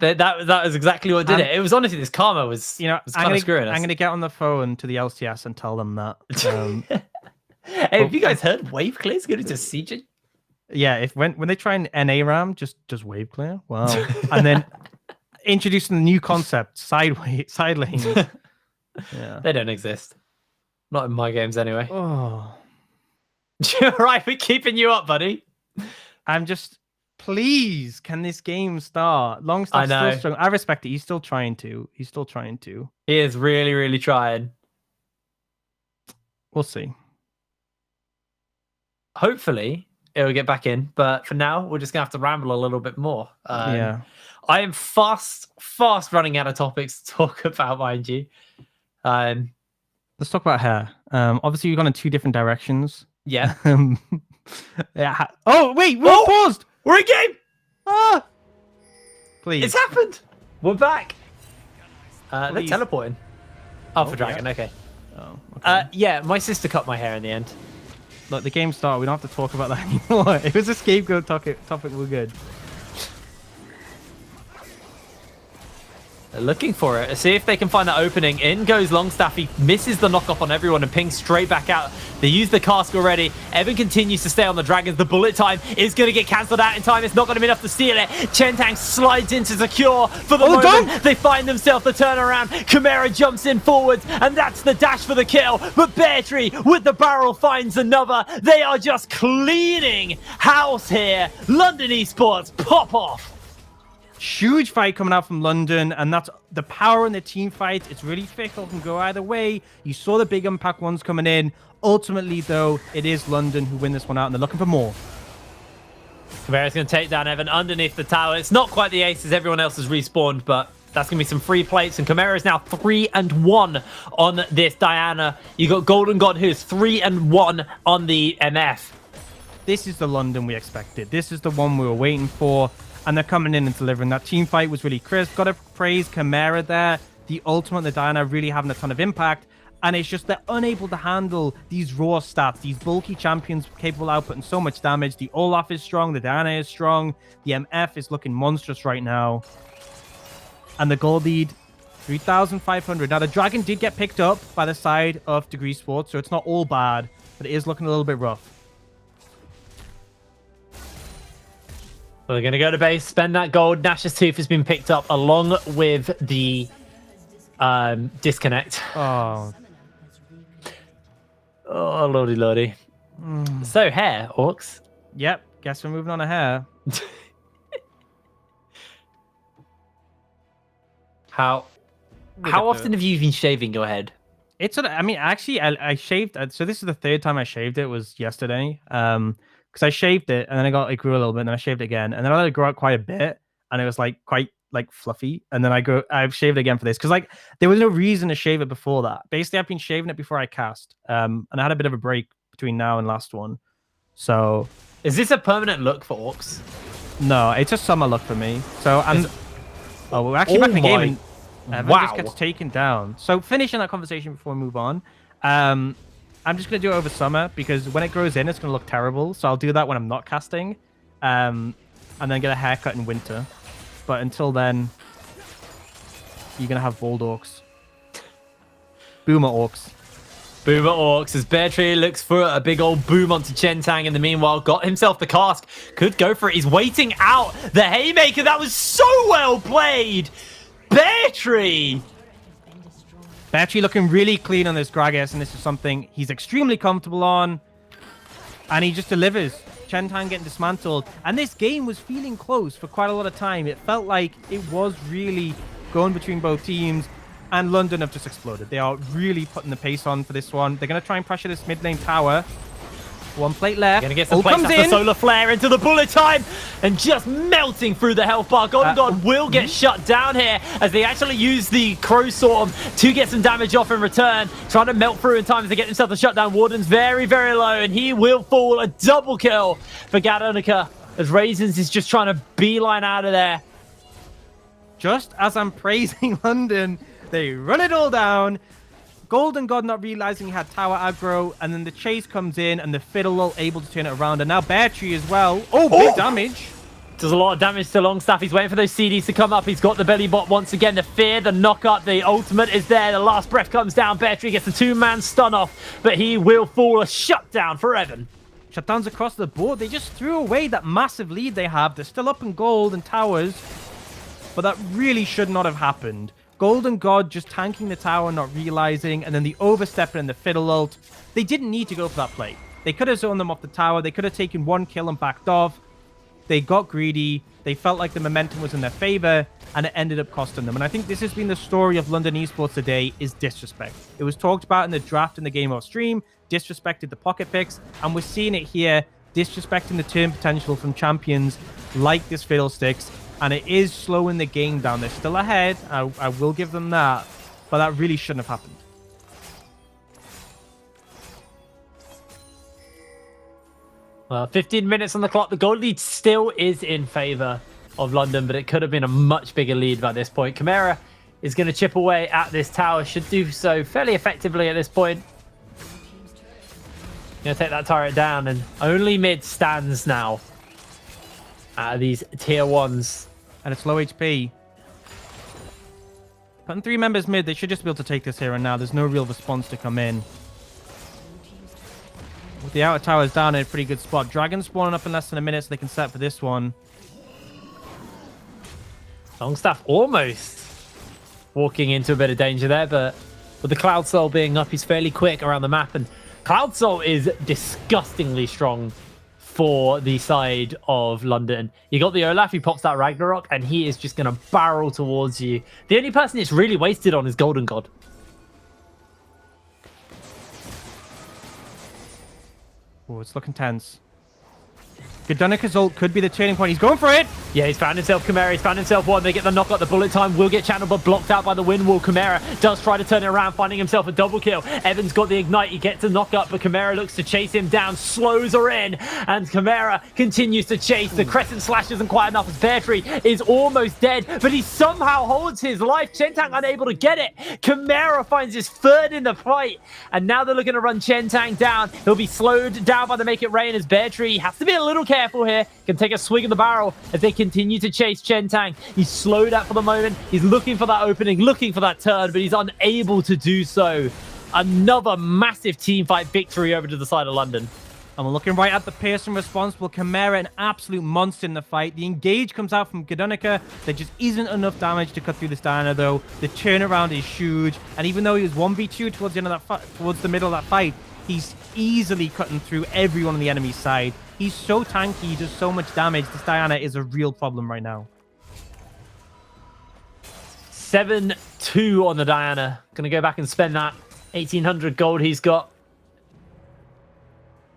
was exactly what did it. It was honestly, this Karma was, kind of screwing us. I'm gonna get on the phone to the LCS and tell them that. Hey, have you guys heard wave clear is good into siege? Yeah, when they try and NA ram, just wave clear. Wow, and then introducing the new concept, side lanes. Yeah, they don't exist. Not in my games, anyway. Oh, right, we're keeping you up, buddy. I'm just, please, can this game start? Longstaff's still strong. I respect it. He's still trying to. He is really, really trying. We'll see. Hopefully, it'll get back in. But for now, we're just gonna have to ramble a little bit more. Yeah. I am fast running out of topics to talk about, mind you. Let's talk about hair. Obviously, you've gone in 2 different directions. Yeah. Yeah. Oh, wait, we're paused. We're in game. Ah, please. It's happened. We're back. They're teleporting. Oh, for Dragon. Yeah. Okay. Oh. Okay. Yeah, my sister cut my hair in the end. Look, the game started. We don't have to talk about that anymore. It was a scapegoat topic. We're good. They're looking for it. See if they can find that opening. In goes Longstaff. He misses the knockoff on everyone and pings straight back out. They use the cask already. Evan continues to stay on the Dragons. The bullet time is going to get cancelled out in time. It's not going to be enough to steal it. Chentang slides into secure for the moment. They find themselves the turnaround. Chimera jumps in forwards, and that's the dash for the kill. But Beartree with the barrel finds another. They are just cleaning house here. London Esports pop off. Huge fight coming out from London, and that's the power in the team fight. It's really fickle, can go either way. You saw the big impact ones coming in. Ultimately, though, it is London who win this one out, and they're looking for more. Chimera's going to take down Evan underneath the tower. It's not quite the ace as everyone else has respawned, but that's going to be some free plates, and Chimera is now 3-1 on this Diana. You got Golden God, who's 3-1 on the MF. This is the London we expected. This is the one we were waiting for. And they're coming in and delivering. That team fight was really crisp. Got to praise Chimera there. The ultimate, the Diana, really having a ton of impact. And it's just they're unable to handle these raw stats. These bulky champions capable of outputting so much damage. The Olaf is strong. The Diana is strong. The MF is looking monstrous right now. And the gold lead, 3,500. Now, the Dragon did get picked up by the side of DegreeEsports, so it's not all bad. But it is looking a little bit rough. Well, they're going to go to base, spend that gold. Nash's Tooth has been picked up along with the disconnect. Oh, lordy. So, hair, Orcs. Yep, guess we're moving on to hair. How often have you been shaving your head? It's sort of, I mean, actually, I shaved. So this is the 3rd time I shaved it. Was yesterday. Because I shaved it and then it grew a little bit, and then I shaved it again, and then I let it grow out quite a bit, and it was like quite like fluffy, and then I've shaved it again for this because like there was no reason to shave it before that. Basically, I've been shaving it before I cast, and I had a bit of a break between now and last one, so Is this a permanent look for Orcs? No, it's a summer look for me. So, and we're actually back in the game, and Evan just gets taken down. So, finishing that conversation before we move on. I'm just gonna do it over summer because when it grows in, it's gonna look terrible. So I'll do that when I'm not casting, and then get a haircut in winter. But until then, you're gonna have bold Orcs, boomer Orcs. Boomer Orcs as Beartree looks for a big old boom onto Chentang. In the meanwhile, got himself the cask. Could go for it. He's waiting out the haymaker. That was so well played. Beartree. Beartree looking really clean on this Gragas, and this is something he's extremely comfortable on. And he just delivers. Chentang getting dismantled. And this game was feeling close for quite a lot of time. It felt like it was really going between both teams. And London have just exploded. They are really putting the pace on for this one. They're going to try and pressure this mid lane tower. One plate left. Going to get some plates after solar flare into the bullet time. And just melting through the health bar. Golden God will get shut down here as they actually use the Crow Storm to get some damage off in return. Trying to melt through in time as they get themselves a shutdown. Warden's very, very low. And he will fall. A double kill for Gadonica as Raisins is just trying to beeline out of there. Just as I'm praising London, they run it all down. Golden God not realizing he had tower aggro, and then the chase comes in, and the Fiddle able to turn it around, and now Beartree as well. Oh, big damage. Does a lot of damage to Longstaff. He's waiting for those CDs to come up. He's got the belly bot once again. The fear, the knockup, the ultimate is there. The last breath comes down. Beartree gets the 2-man stun off, but he will fall. A shutdown for Evan. Shutdowns across the board. They just threw away that massive lead they have. They're still up in gold and towers, but that really should not have happened. Golden God just tanking the tower, not realizing, and then the overstepper and the Fiddle ult. They didn't need to go for that play. They could have zoned them off the tower. They could have taken one kill and backed off. They got greedy. They felt like the momentum was in their favor, and it ended up costing them. And I think this has been the story of London Esports today, is disrespect. It was talked about in the draft in the game off stream, disrespected the pocket picks, and we're seeing it here, disrespecting the turn potential from champions like this Fiddlesticks. And it is slowing the game down. They're still ahead. I will give them that. But that really shouldn't have happened. Well, 15 minutes on the clock. The goal lead still is in favor of London, but it could have been a much bigger lead by this point. Chimera is going to chip away at this tower. Should do so fairly effectively at this point. Going to take that turret down, and only mid stands now out of these tier 1s. And it's low HP. Putting 3 members mid, they should just be able to take this here and now. There's no real response to come in. With the outer towers down in a pretty good spot. Dragon spawning up in less than a minute so they can set for this one. Longstaff almost walking into a bit of danger there, but with the Cloud Soul being up, he's fairly quick around the map. And Cloud Soul is disgustingly strong for the side of London. You got the Olaf, he pops that Ragnarok, and he is just going to barrel towards you. The only person it's really wasted on is Golden God. Oh, it's looking tense. Gadunika's ult could be the turning point. He's going for it. Yeah, he's found himself Chimera. He's found himself one. They get the knockout. The bullet time will get channeled, but blocked out by the wind wall. Chimera does try to turn it around, finding himself a double kill. Evan's got the ignite. He gets a knockup, but Chimera looks to chase him down, slows her in, and Chimera continues to chase. The crescent slash isn't quite enough as Beartree is almost dead, but he somehow holds his life. Chentang unable to get it. Chimera finds his third in the fight, and now they're looking to run Chentang down. He'll be slowed down by the Make It Rain as Beartree has to be a little careful here. Can take a swing of the barrel as they continue to chase Chentang. He's slowed out for the moment. He's looking for that opening, looking for that turn, but he's unable to do so. Another massive team fight victory over to the side of London. And we're looking right at the Pearson responsible. Chimera, an absolute monster in the fight. The engage comes out from Gadonica. There just isn't enough damage to cut through this Diana, though. The turnaround is huge. And even though he was 1v2 towards the end of that fight, towards the middle of that fight, he's easily cutting through everyone on the enemy's side. He's so tanky, he does so much damage. This Diana is a real problem right now. 7-2 on the Diana. Gonna go back and spend that 1,800 gold he's got.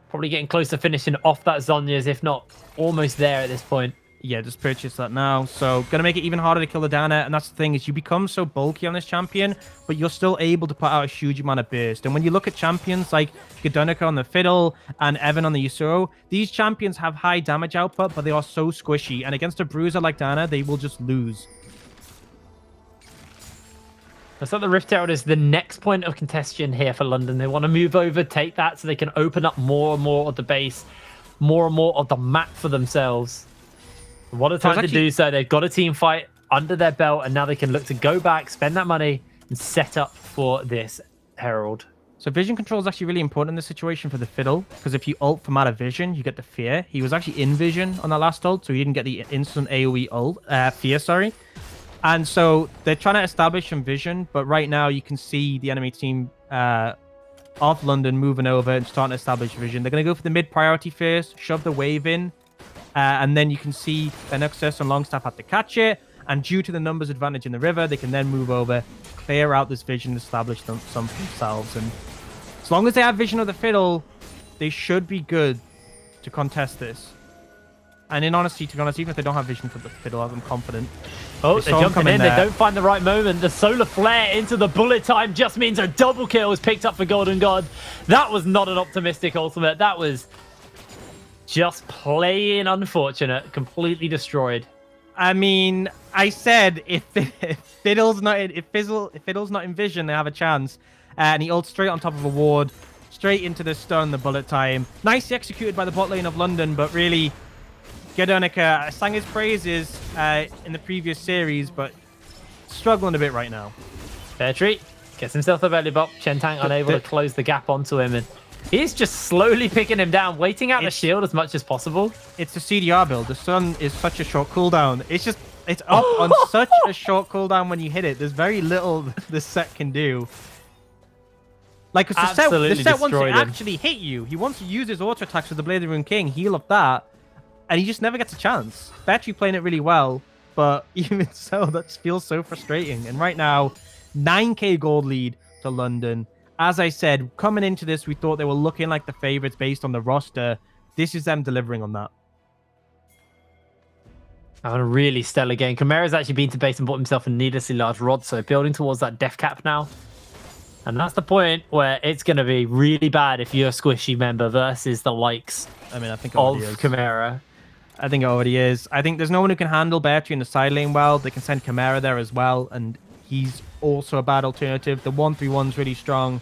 Probably getting close to finishing off that Zhonya's, if not almost there at this point. Yeah, just purchase that now. So gonna make it even harder to kill the Dana, and that's the thing is you become so bulky on this champion, but you're still able to put out a huge amount of burst. And when you look at champions like Gadonica on the Fiddle and Evan on the Yasuo, these champions have high damage output, but they are so squishy. And against a bruiser like Dana, they will just lose. Looks like the Rift Herald is the next point of contention here for London. They want to move over, take that, so they can open up more and more of the base, more and more of the map for themselves. What a time to do so. They've got a team fight under their belt, and now they can look to go back, spend that money, and set up for this Herald. So vision control is actually really important in this situation for the Fiddle, because if you ult from out of vision, you get the fear. He was actually in vision on that last ult, so he didn't get the instant AoE ult, fear, sorry. And so they're trying to establish some vision, but right now you can see the enemy team of London moving over and starting to establish vision. They're going to go for the mid priority first, shove the wave in, and then you can see Nexus and Longstaff have to catch it. And due to the numbers advantage in the river, they can then move over, clear out this vision, establish some for themselves. And as long as they have vision of the Fiddle, they should be good to contest this. And in honesty, to be honest, even if they don't have vision for the Fiddle, I'm confident. Oh, they're jumping in. They don't find the right moment. The solar flare into the bullet time just means a double kill was picked up for Golden God. That was not an optimistic ultimate. That was just plain unfortunate. Completely destroyed. I mean, I said if Fiddle's not in vision, they have a chance. And he ults straight on top of a ward, straight into the stun, the bullet time. Nicely executed by the bot lane of London, but really, Gadonica sang his praises in the previous series, but struggling a bit right now. Fair treat. Gets himself the belly bop. Chentang unable to close the gap onto him, and he's just slowly picking him down, waiting out the shield as much as possible. It's the CDR build. The stun is such a short cooldown. It's up on such a short cooldown when you hit it. There's very little this set can do. Like, the set wants to actually hit you. He wants to use his auto attacks with the Blade of the Rune King, heal up that, and he just never gets a chance. Battery playing it really well, but even so, that feels so frustrating. And right now, 9k gold lead to London. As I said, coming into this, we thought they were looking like the favorites based on the roster. This is them delivering on that. Having a really stellar game. Chimera's actually been to base and bought himself a needlessly large rod, so building towards that death cap now. And that's the point where it's going to be really bad if you're a squishy member versus the likes I think of Chimera. I think it already is. I think there's no one who can handle Bertie in the side lane well. They can send Chimera there as well, and he's also a bad alternative. The 1-3-1's really strong.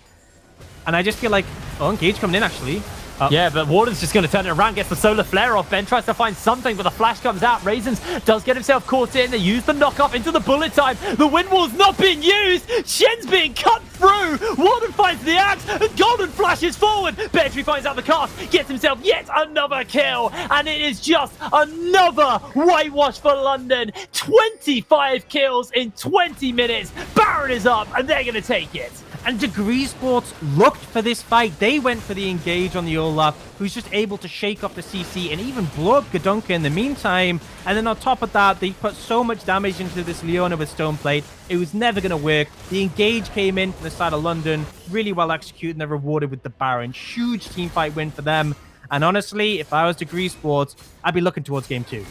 And I just feel like... Oh, Engage coming in, actually. Yeah, but Warden's just going to turn it around, gets the solar flare off. Ben tries to find something, but the flash comes out. Raisins does get himself caught in. They use the knock-off into the bullet time. The wind wall's not being used. Shen's being cut through. Warden finds the axe, and Golden flashes forward. Betry finds out the cast, gets himself yet another kill, and it is just another whitewash for London. 25 kills in 20 minutes. Baron is up, and they're going to take it. And DegreeEsports looked for this fight. They went for the engage on the Olaf, who's just able to shake off the CC and even blow up Gadunka in the meantime. And then on top of that, they put so much damage into this Leona with Stoneplate. It was never going to work. The engage came in from the side of London, really well executed, and they're rewarded with the Baron. Huge team fight win for them. And honestly, if I was DegreeEsports, I'd be looking towards game 2.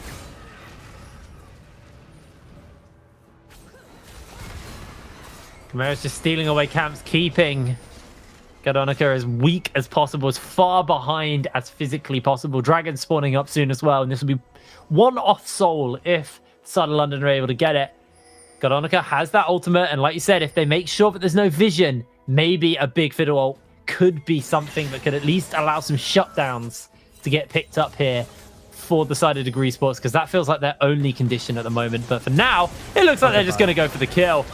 Chimera's just stealing away camps, keeping Gadonica as weak as possible, as far behind as physically possible. Dragon spawning up soon as well, and this will be one off soul if Southern London are able to get it. Gadonica has that ultimate, and like you said, if they make sure that there's no vision, maybe a big fiddle ult could be something that could at least allow some shutdowns to get picked up here for the side of DegreeEsports, because that feels like their only condition at the moment. But for now, it looks like they're just going to go for the kill.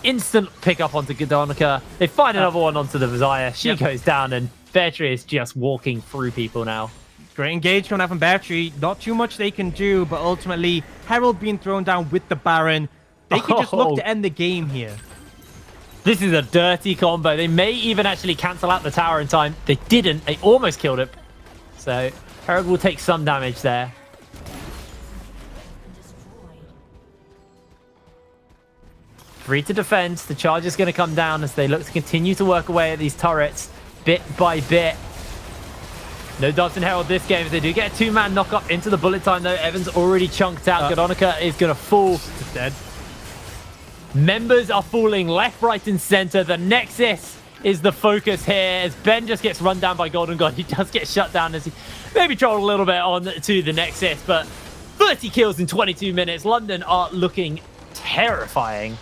Instant pick up onto Gadonica. They find another one onto the Vizier. She goes down, and Bertry is just walking through people now. Great engage coming out from Bertry. Not too much they can do, but ultimately, Herald being thrown down with the Baron. They could just look to end the game here. This is a dirty combo. They may even actually cancel out the tower in time. They didn't. They almost killed it. So Herald will take some damage there. Free to defend. The charge is going to come down as they look to continue to work away at these turrets bit by bit. No Dodson Herald this game. They do get a two-man knock-up into the bullet time, though. Evans already chunked out. Gadonica is going to fall. Just dead. Members are falling left, right, and center. The Nexus is the focus here as Ben just gets run down by Golden God. He does get shut down as he maybe trolled a little bit on to the Nexus, but 30 kills in 22 minutes. London are looking terrifying.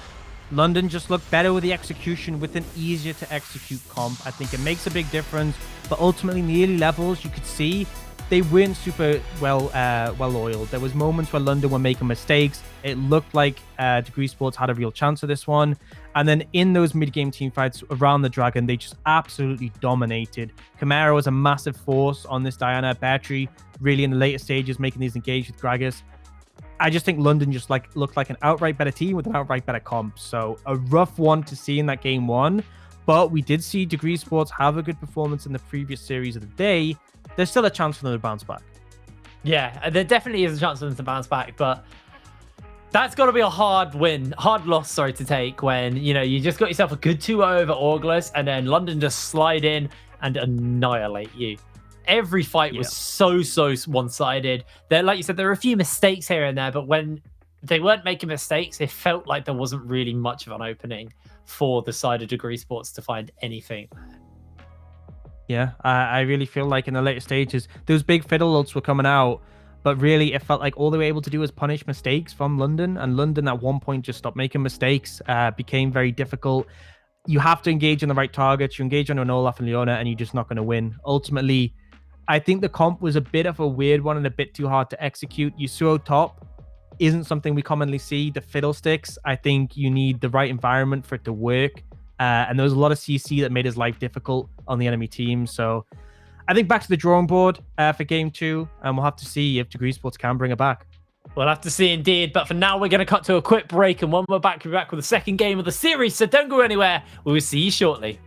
London just looked better with the execution, with an easier to execute comp. I think it makes a big difference, but ultimately in the early levels, you could see they weren't super well oiled. There was moments where London were making mistakes. It looked like DegreeEsports had a real chance of this one. And then in those mid-game team fights around the Dragon, they just absolutely dominated. Camaro was a massive force on this Diana. Battery really in the later stages making these engage with Gragas. I just think London just looked like an outright better team with an outright better comp. So a rough one to see in that game one. But we did see DegreeEsports have a good performance in the previous series of the day. There's still a chance for them to bounce back. Yeah, there definitely is a chance for them to bounce back, but that's got to be a hard loss, to take when, you just got yourself a good 2-0 over August and then London just slide in and annihilate you. Every fight was so one-sided. There, like you said, there were a few mistakes here and there, but when they weren't making mistakes, it felt like there wasn't really much of an opening for the side of DegreeEsports to find anything. Yeah, I really feel like in the later stages, those big fiddle ults were coming out, but really it felt like all they were able to do was punish mistakes from London, and London at one point just stopped making mistakes, became very difficult. You have to engage on the right targets, you engage on an Olaf and Leona, and you're just not going to win. Ultimately, I think the comp was a bit of a weird one and a bit too hard to execute. Yasuo top isn't something we commonly see. The fiddlesticks, I think you need the right environment for it to work. And there was a lot of CC that made his life difficult on the enemy team. So I think back to the drawing board for game 2, and we'll have to see if DegreeEsports can bring it back. We'll have to see indeed. But for now, we're going to cut to a quick break. And when we're back with the second game of the series. So don't go anywhere. We will see you shortly.